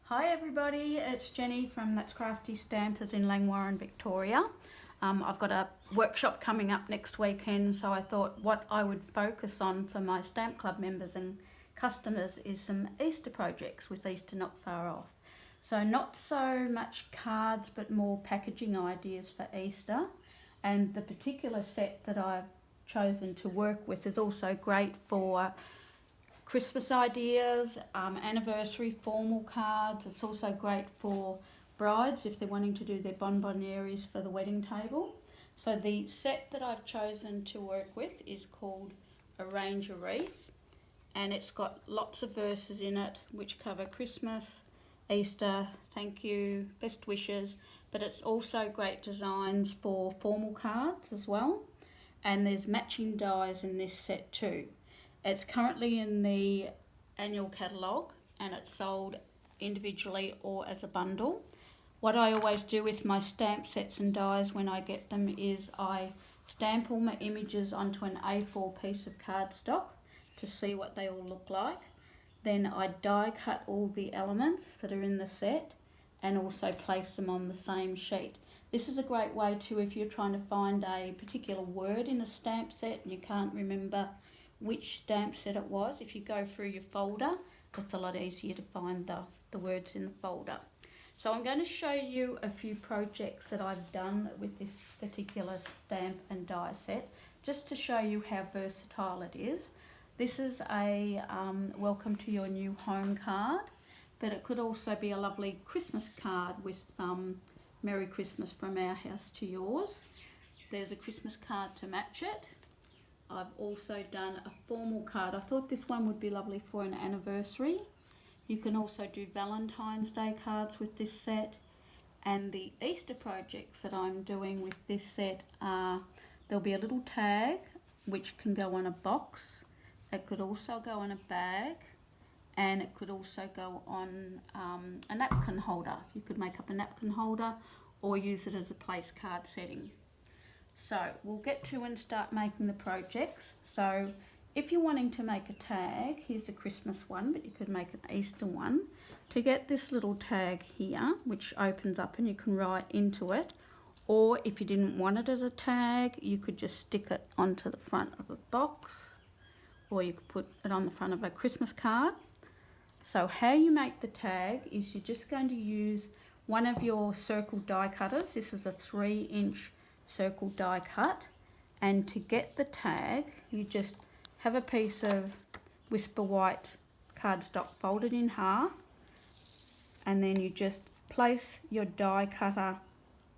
Hi everybody, it's Jenny from That's Crafty Stampers in Langwarrin, Victoria. I've got a workshop coming up next weekend, so I thought what I would focus on for my Stamp Club members and customers is some Easter projects, with Easter not far off. So not so much cards but more packaging ideas for Easter, and the particular set that I've chosen to work with is also great for Christmas ideas, anniversary formal cards. It's also great for brides if they're wanting to do their bonbonnieres for the wedding table. So the set that I've chosen to work with is called Arrange a Wreath, and it's got lots of verses in it which cover Christmas, Easter, thank you, best wishes, but it's also great designs for formal cards as well. And there's matching dies in this set too. It's currently in the annual catalogue and it's sold individually or as a bundle. What I always do with my stamp sets and dies when I get them is I stamp all my images onto an A4 piece of cardstock to see what they all look like. Then I die cut all the elements that are in the set and also place them on the same sheet. This is a great way to, if you're trying to find a particular word in a stamp set and you can't remember which stamp set it was, if you go through your folder, it's a lot easier to find the words in the folder. So I'm going to show you a few projects that I've done with this particular stamp and die set, just to show you how versatile it is. This is a welcome to your new home card, but it could also be a lovely Christmas card with Merry Christmas from our house to yours. There's a Christmas card to match it. I've also done a formal card. I thought this one would be lovely for an anniversary. You can also do Valentine's Day cards with this set. And the Easter projects that I'm doing with this set are, there'll be a little tag which can go on a box. It could also go on a bag, and it could also go on a napkin holder. You could make up a napkin holder or use it as a place card setting. So we'll get to and start making the projects. So if you're wanting to make a tag, here's a Christmas one, but you could make an Easter one. To get this little tag here, which opens up and you can write into it, or if you didn't want it as a tag, you could just stick it onto the front of a box, or you could put it on the front of a Christmas card. So how you make the tag is you're just going to use one of your circle die cutters. This is a 3-inch circle die cut, and to get the tag you just have a piece of Whisper White cardstock folded in half, and then you just place your die cutter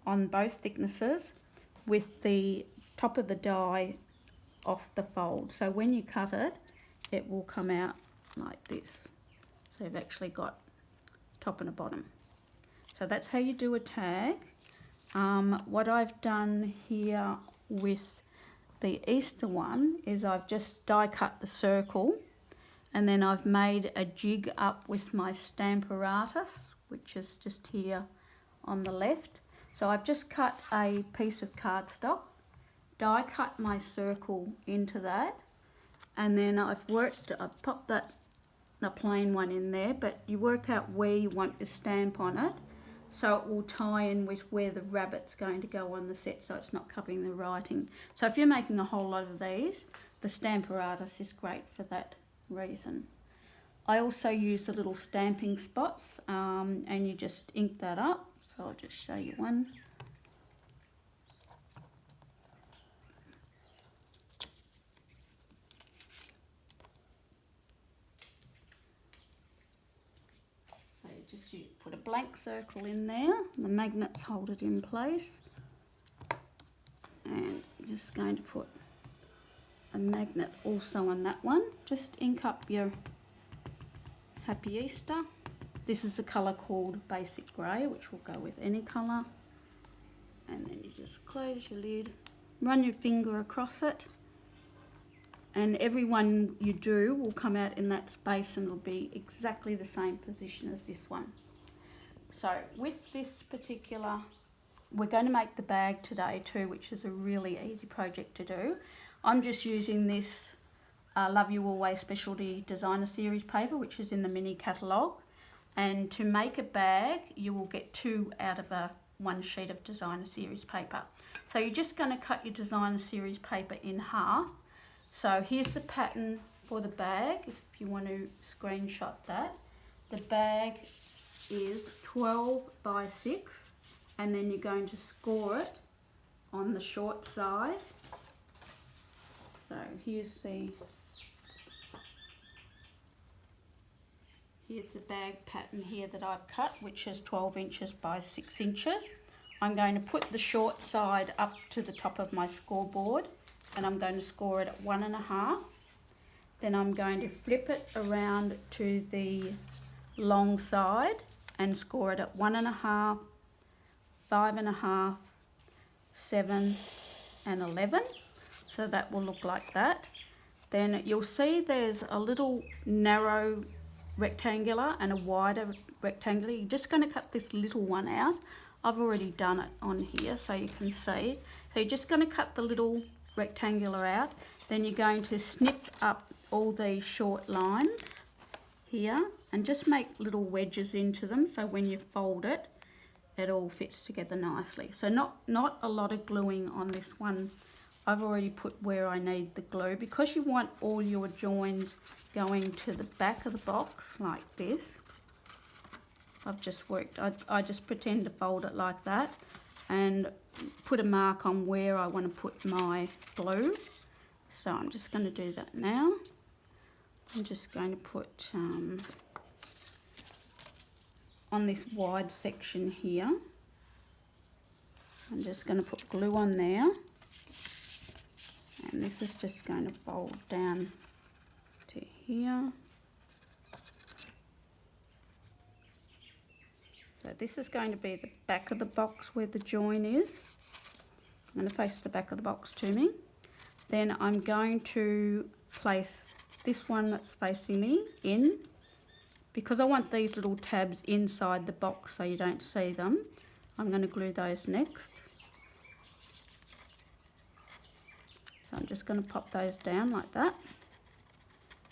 on both thicknesses with the top of the die off the fold. So when you cut it, it will come out like this. So you've actually got top and a bottom. So that's how you do a tag. What I've done here with the Easter one is I've just die cut the circle, and then I've made a jig up with my Stamparatus, which is just here on the left. So I've just cut a piece of cardstock, die cut my circle into that, and then I've popped the plain one in there, but you work out where you want your stamp on it, so it will tie in with where the rabbit's going to go on the set, so it's not covering the writing. So if you're making a whole lot of these, the Stamparatus is great for that reason. I also use the little stamping spots, and you just ink that up. So I'll just show you one. You put a blank circle in there, the magnets hold it in place, and just going to put a magnet also on that one. Just ink up your Happy Easter. This is the colour called Basic Grey, which will go with any colour, and then you just close your lid, run your finger across it, and every one you do will come out in that space and it'll be exactly the same position as this one. So with this particular, we're going to make the bag today too, which is a really easy project to do. I'm just using this Love You Always Specialty Designer Series paper, which is in the mini catalogue, And to make a bag, you will get 2 out of one sheet of designer series paper. So you're just going to cut your designer series paper in half. So here's the pattern for the bag, if you want to screenshot that. The bag is 12 by 6, and then you're going to score it on the short side. So here's the bag pattern here that I've cut, which is 12 inches by 6 inches. I'm going to put the short side up to the top of my scoreboard, and I'm going to score it at 1.5. Then I'm going to flip it around to the long side and score it at 1.5, 5.5, 7 and 11. So that will look like that. Then you'll see there's a little narrow rectangular and a wider rectangular. You're just going to cut this little one out. I've already done it on here so you can see. So you're just going to cut the little rectangular out. Then you're going to snip up all these short lines here and just make little wedges into them, so when you fold it, it all fits together nicely. So not a lot of gluing on this one. I've already put where I need the glue, because you want all your joins going to the back of the box like this. I just pretend to fold it like that and put a mark on where I want to put my glue. So I'm just going to do that now. I'm just going to put on this wide section here, I'm just going to put glue on there, and this is just going to fold down to here. So this is going to be the back of the box where the join is. I'm going to face the back of the box to me. Then I'm going to place this one that's facing me in, because I want these little tabs inside the box so you don't see them. I'm going to glue those next. So I'm just going to pop those down like that.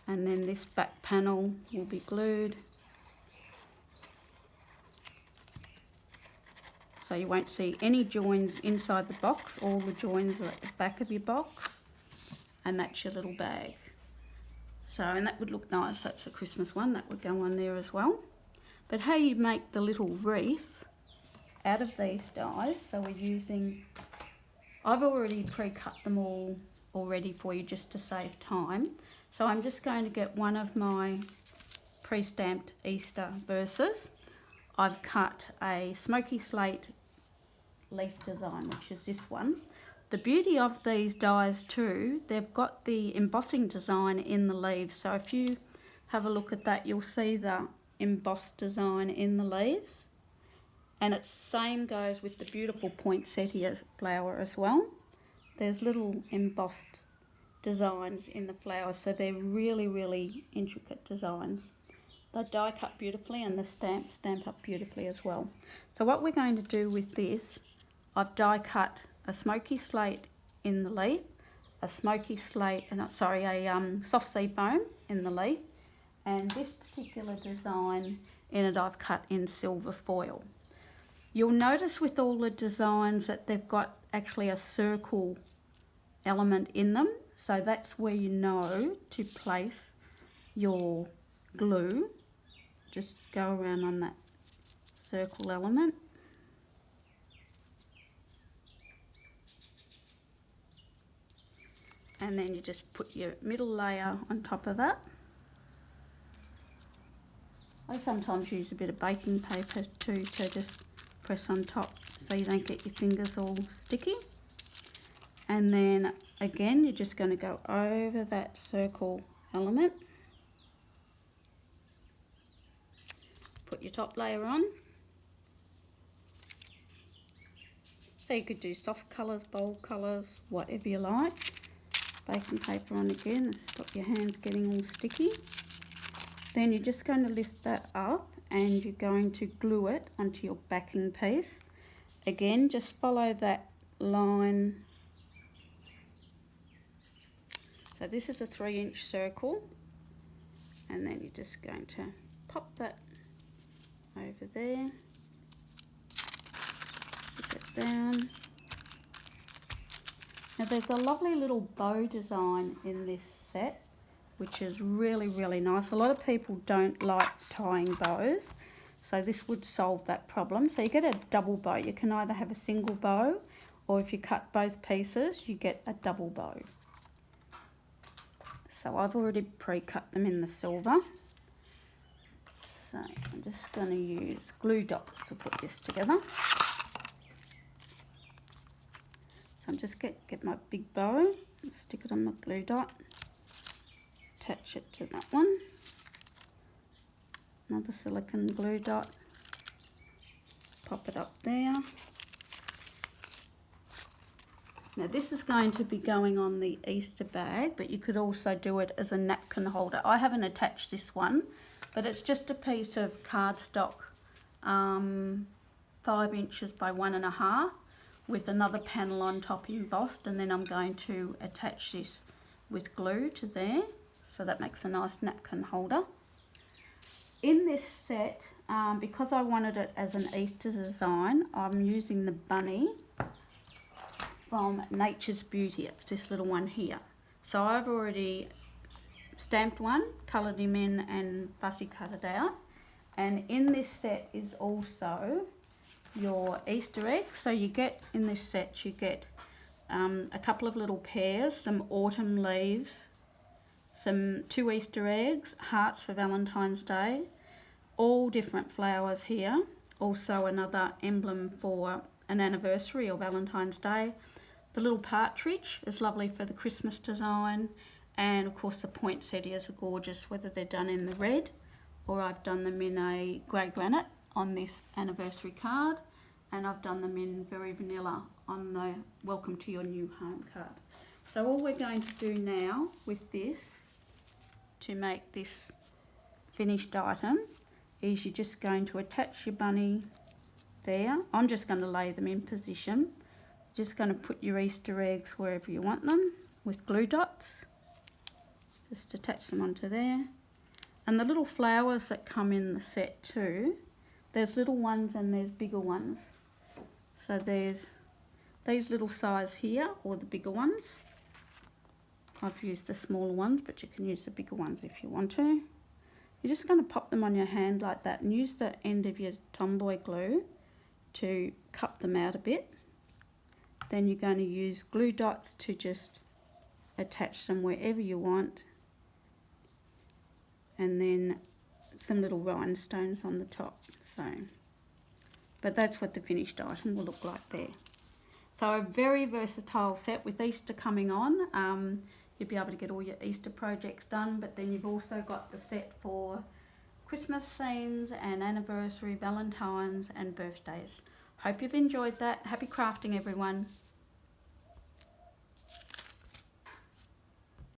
And then this back panel will be glued. So you won't see any joins inside the box. All the joins are at the back of your box. And that's your little bag. So, and that would look nice. That's a Christmas one. That would go on there as well. But how you make the little wreath out of these dies, so we're using, I've already pre-cut them all already for you just to save time. So I'm just going to get one of my pre-stamped Easter verses. I've cut a smoky slate leaf design, which is this one. The beauty of these dies too, they've got the embossing design in the leaves. So if you have a look at that, you'll see the embossed design in the leaves. And it's same goes with the beautiful poinsettia flower as well. There's little embossed designs in the flowers, so they're really, really intricate designs. They die cut beautifully, and the stamp up beautifully as well. So what we're going to do with this, I've die cut a smoky slate in the leaf, a smoky slate, a soft sea foam in the leaf, and this particular design in it I've cut in silver foil. You'll notice with all the designs that they've got actually a circle element in them, so that's where you know to place your glue. Just go around on that circle element. And then you just put your middle layer on top of that. I sometimes use a bit of baking paper too to just press on top so you don't get your fingers all sticky. And then again, you're just going to go over that circle element. Put your top layer on. So you could do soft colours, bold colours, whatever you like. Baking paper on again, stop your hands getting all sticky. Then you're just going to lift that up and you're going to glue it onto your backing piece. Again, just follow that line. So this is a 3-inch circle, and then you're just going to pop that there. Stick it down. Now there's a lovely little bow design in this set, which is really, really nice. A lot of people don't like tying bows, so this would solve that problem. So you get a double bow. You can either have a single bow, or if you cut both pieces, you get a double bow. So I've already pre-cut them in the silver. So I'm just going to use glue dots to put this together. So I'm just get my big bow and stick it on my glue dot. Attach it to that one. Another silicone glue dot. Pop it up there. Now this is going to be going on the Easter bag, but you could also do it as a napkin holder. I haven't attached this one, but it's just a piece of cardstock, 5 inches by 1.5, with another panel on top embossed, and then I'm going to attach this with glue to there, so that makes a nice napkin holder. In this set, because I wanted it as an Easter design, I'm using the bunny from Nature's Beauty. It's this little one here. So I've already stamped one, coloured him in and fussy cut it out. And in this set is also your Easter egg. So you get, in this set, you get a couple of little pears, some autumn leaves, 2 Easter eggs, hearts for Valentine's Day, all different flowers here. Also another emblem for an anniversary or Valentine's Day. The little partridge is lovely for the Christmas design, and of course the poinsettias are gorgeous, whether they're done in the red or I've done them in a grey granite on this anniversary card, and I've done them in very vanilla on the welcome to your new home card. So all we're going to do now with this to make this finished item is you're just going to attach your bunny there. I'm just going to lay them in position. Just going to put your Easter eggs wherever you want them with glue dots. Just attach them onto there. And the little flowers that come in the set too, there's little ones and there's bigger ones. So there's these little size here, or the bigger ones. I've used the smaller ones, but you can use the bigger ones if you want to. You're just going to pop them on your hand like that and use the end of your tomboy glue to cup them out a bit. Then you're going to use glue dots to just attach them wherever you want, and then some little rhinestones on the top. But that's what the finished item will look like there. So a very versatile set. With Easter coming on, you'll be able to get all your Easter projects done, but then you've also got the set for Christmas themes and anniversary, Valentine's and birthdays. Hope you've enjoyed that. Happy crafting, everyone.